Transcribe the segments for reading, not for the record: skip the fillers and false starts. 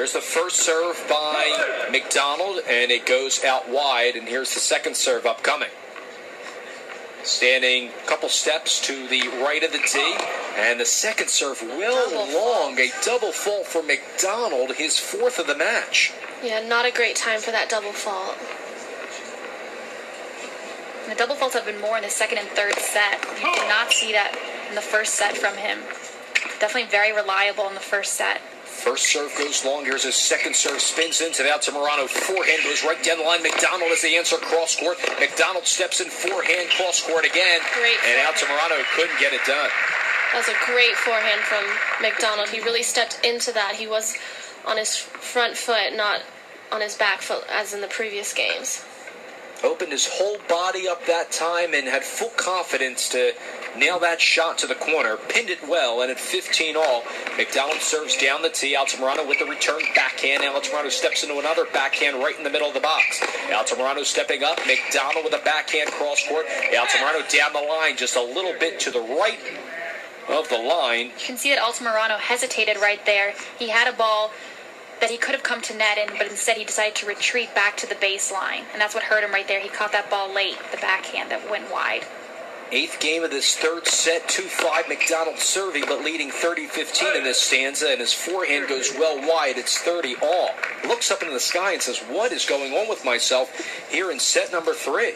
Here's the first serve by McDonald, and it goes out wide, and here's the second serve upcoming. Standing a couple steps to the right of the tee, and the second serve long, a double fault for McDonald, his fourth of the match. Yeah, not a great time for that double fault. The double faults have been more in the second and third set. You did not see that in the first set from him. Definitely very reliable in the first set. First serve goes long. Here's his second serve. Spins into the Altamirano. Forehand goes right down the line. McDonald is the answer. Cross court. McDonald steps in forehand. Cross court again. And Altamirano couldn't get it done. That was a great forehand from McDonald. He really stepped into that. He was on his front foot, not on his back foot as in the previous games. Opened his whole body up that time and had full confidence to nail that shot to the corner. Pinned it well, and at 15 all, McDonald serves down the tee. Altamirano with the return backhand. Altamirano steps into another backhand right in the middle of the box. Altamirano stepping up. McDonald with a backhand cross court. Altamirano down the line just a little bit to the right of the line. You can see that Altamirano hesitated right there. He had a ball that he could have come to net in, but instead he decided to retreat back to the baseline, and that's what hurt him right there. He caught that ball late, the backhand that went wide. Eighth game of this third set, 2-5, McDonald serving, but leading 30-15 in this stanza, and his forehand goes well wide. It's 30 all. Looks up into the sky and says, what is going on with myself here in set number 3?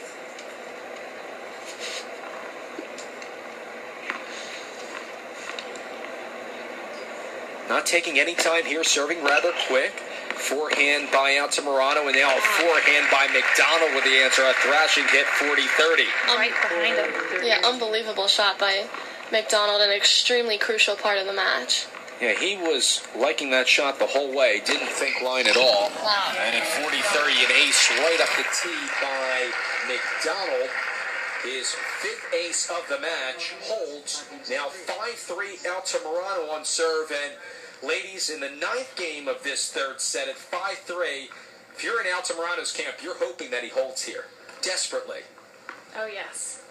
Not taking any time here, serving rather quick. Forehand by Altamirano, and now a forehand by McDonald with the answer. A thrashing hit, 40-30. Right behind him. Yeah, unbelievable shot by McDonald, an extremely crucial part of the match. Yeah, he was liking that shot the whole way. Didn't think line at all. Wow. And at 40-30, an ace right up the tee by McDonald. His fifth ace of the match holds. Now 5-3 Altamirano on serve. And ladies, in the ninth game of this third set at 5-3, if you're in Altamirano's camp, you're hoping that he holds here. Desperately. Oh, yes.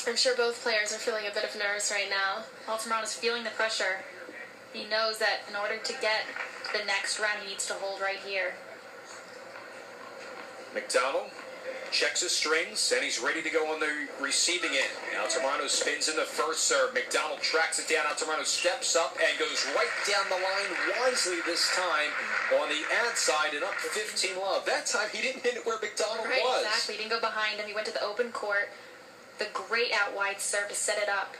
I'm sure both players are feeling a bit of nerves right now. Altamirano's feeling the pressure. He knows that in order to get to the next round, he needs to hold right here. McDonald checks his strings, and he's ready to go on the receiving end. Altamirano spins in the first serve. McDonald tracks it down. Altamirano steps up and goes right down the line wisely this time on the ad side and up 15 love. That time he didn't hit it where McDonald was. Exactly. He didn't go behind him. He went to the open court. The great out wide serve to set it up.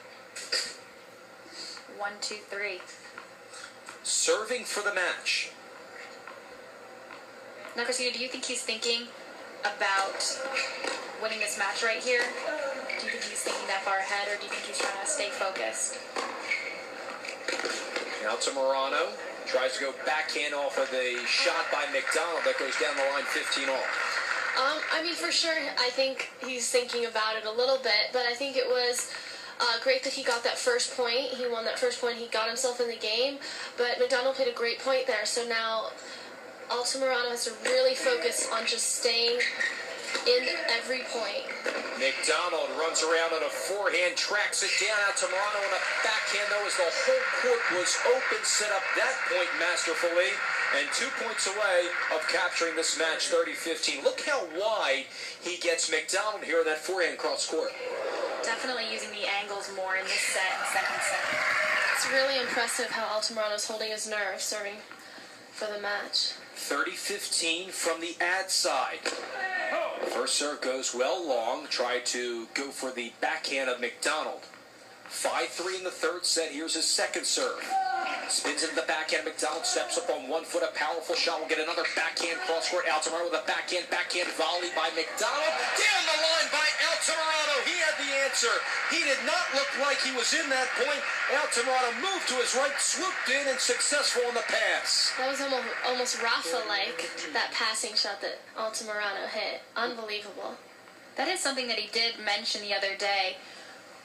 1, 2, 3. Serving for the match. Now, Christina, do you think he's thinking about winning this match right here? Do you think he's thinking that far ahead, or do you think he's trying to stay focused? Altamirano tries to go backhand off of the shot by McDonald that goes down the line 15 all. I mean, for sure, I think he's thinking about it a little bit, but I think it was great that he got that first point. He won that first point. He got himself in the game, but McDonald played a great point there, so now Altamirano has to really focus on just staying in every point. McDonald runs around on a forehand, tracks it down. Altamirano on a backhand, though, as the whole court was open, set up that point masterfully, and 2 points away of capturing this match 30-15. Look how wide he gets McDonald here in that forehand cross court. Definitely using the angles more in this set and second set. It's really impressive how Altamirano's holding his nerve serving for the match. 30-15 from the ad side. First serve goes well long. Tried to go for the backhand of McDonald. 5-3 in the third set. Here's his second serve. Spins into the backhand. McDonald steps up on 1 foot. A powerful shot. Will get another backhand cross court. Altamirano with a backhand volley by McDonald. Down the line by Altamirano. He had the answer. He did not look like he was in that point. Altamirano moved to his right, swooped in, and successful in the pass. That was almost Rafa-like, that passing shot that Altamirano hit. Unbelievable. That is something that he did mention the other day,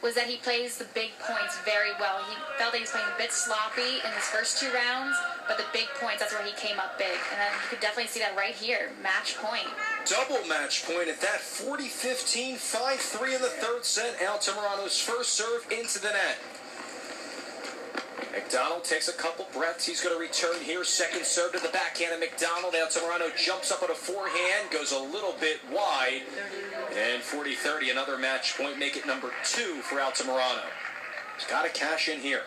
was that he plays the big points very well. He felt that he was playing a bit sloppy in his first 2 rounds, but the big points, that's where he came up big. And then you could definitely see that right here, match point. Double match point at that, 40-15, 5-3 in the third set. Altamirano's first serve into the net. McDonald takes a couple breaths. He's going to return here. Second serve to the backhand of McDonald. Altamirano jumps up on a forehand, goes a little bit wide. And 40-30, another match point, make it number 2 for Altamirano. He's got to cash in here.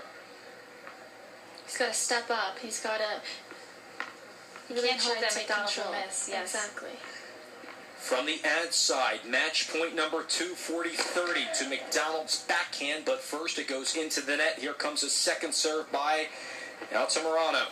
He's got to step up. He's got to... He can't hope that McDonald will miss. Yes. Exactly. From the ad side, match point number 2, 40-30 to McDonald's backhand, but first it goes into the net. Here comes a second serve by Altamirano.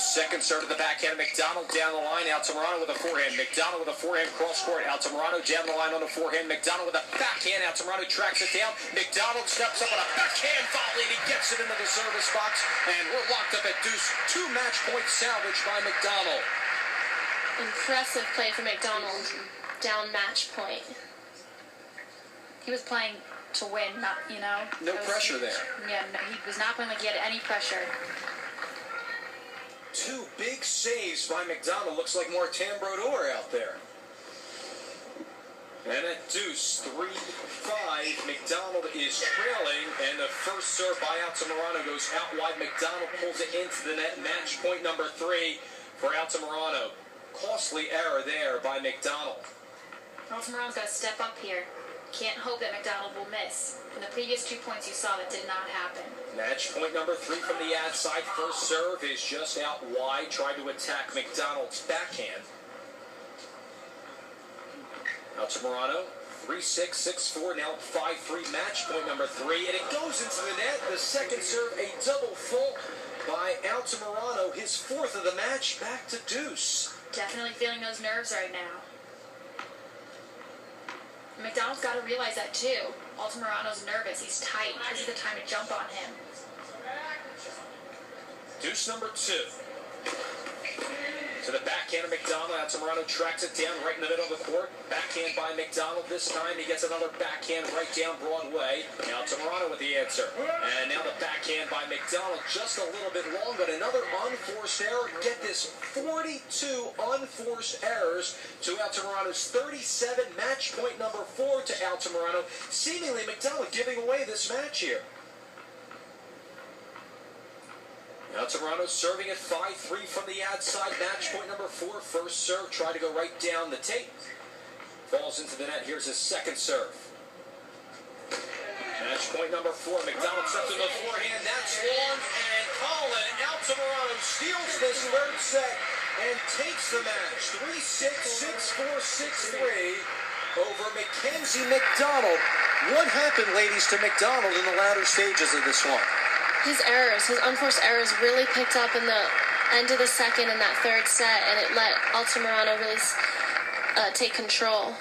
Second serve to the backhand, McDonald down the line, Altamirano with a forehand. McDonald with a forehand cross court, Altamirano down the line on the forehand. McDonald with a backhand, Altamirano tracks it down. McDonald steps up on a backhand volley and he gets it into the service box, and we're locked up at deuce. 2 match points salvaged by McDonald. Impressive play for McDonald. Down match point. He was playing to win, not, No pressure there. Yeah, no, he was not playing like he had any pressure. 2 big saves by McDonald. Looks like Martin Brodeur out there. And at deuce, 3-5, McDonald is trailing, and the first serve by Altamirano goes out wide. McDonald pulls it into the net. Match point number 3 for Altamirano. Costly error there by McDonald. Altamirano's got to step up here. Can't hope that McDonald will miss. In the previous 2 points you saw, that did not happen. Match point number 3 from the ad side. First serve is just out wide. Tried to attack McDonald's backhand. Altamirano, 3-6, 6-4, now 5-3. Match point number 3, and it goes into the net. The second serve, a double fault by Altamirano. His 4th of the match, back to deuce. Definitely feeling those nerves right now. McDonald's got to realize that too. Altamirano's nervous. He's tight. This is the time to jump on him. Deuce number 2. To the backhand of McDonald. Altamirano tracks it down right in the middle of the court. Backhand by McDonald this time. He gets another backhand right down Broadway. Altamirano with the answer. And now the backhand by McDonald just a little bit long, but another unforced error. Get this, 42 unforced errors to Altamirano's 37. Match point number 4 to Altamirano. Seemingly McDonald giving away this match here. Altamirano serving at 5-3 from the ad side. Match point number 4. First serve, try to go right down the tape. Falls into the net. Here's his second serve. Match point number 4. McDonald steps to the forehand. That's long, and Colin Altamirano steals this third set and takes the match. 3-6, 6-4, 6-3 over Mackenzie McDonald. What happened, ladies, to McDonald in the latter stages of this one? His unforced errors really picked up in the end of the second and that third set, and it let Altamirano really take control.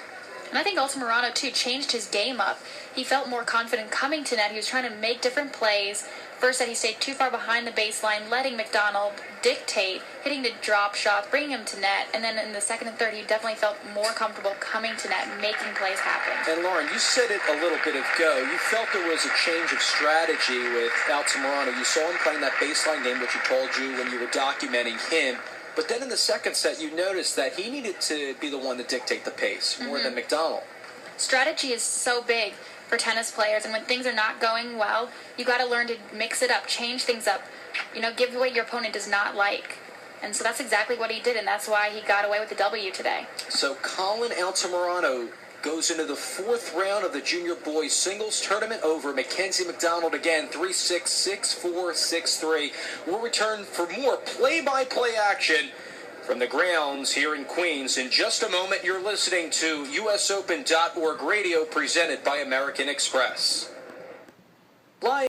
And I think Altamirano, too, changed his game up. He felt more confident coming to net. He was trying to make different plays. First set, he stayed too far behind the baseline, letting McDonald dictate, hitting the drop shots, bringing him to net. And then in the second and third, he definitely felt more comfortable coming to net, making plays happen. And Lauren, you said it a little bit ago. You felt there was a change of strategy with Altamirano. You saw him playing that baseline game, which he told you when you were documenting him. But then in the second set, you noticed that he needed to be the one to dictate the pace more than McDonald. Strategy is so big for tennis players, and when things are not going well, you got to learn to mix it up, change things up, give what your opponent does not like. And so that's exactly what he did, and that's why he got away with the W today. So Colin Altamirano goes into the 4th round of the junior boys singles tournament over Mackenzie McDonald again, 3-6, 6-4, 6-3. We'll return for more play-by-play action from the grounds here in Queens. In just a moment, you're listening to USOpen.org radio presented by American Express. Live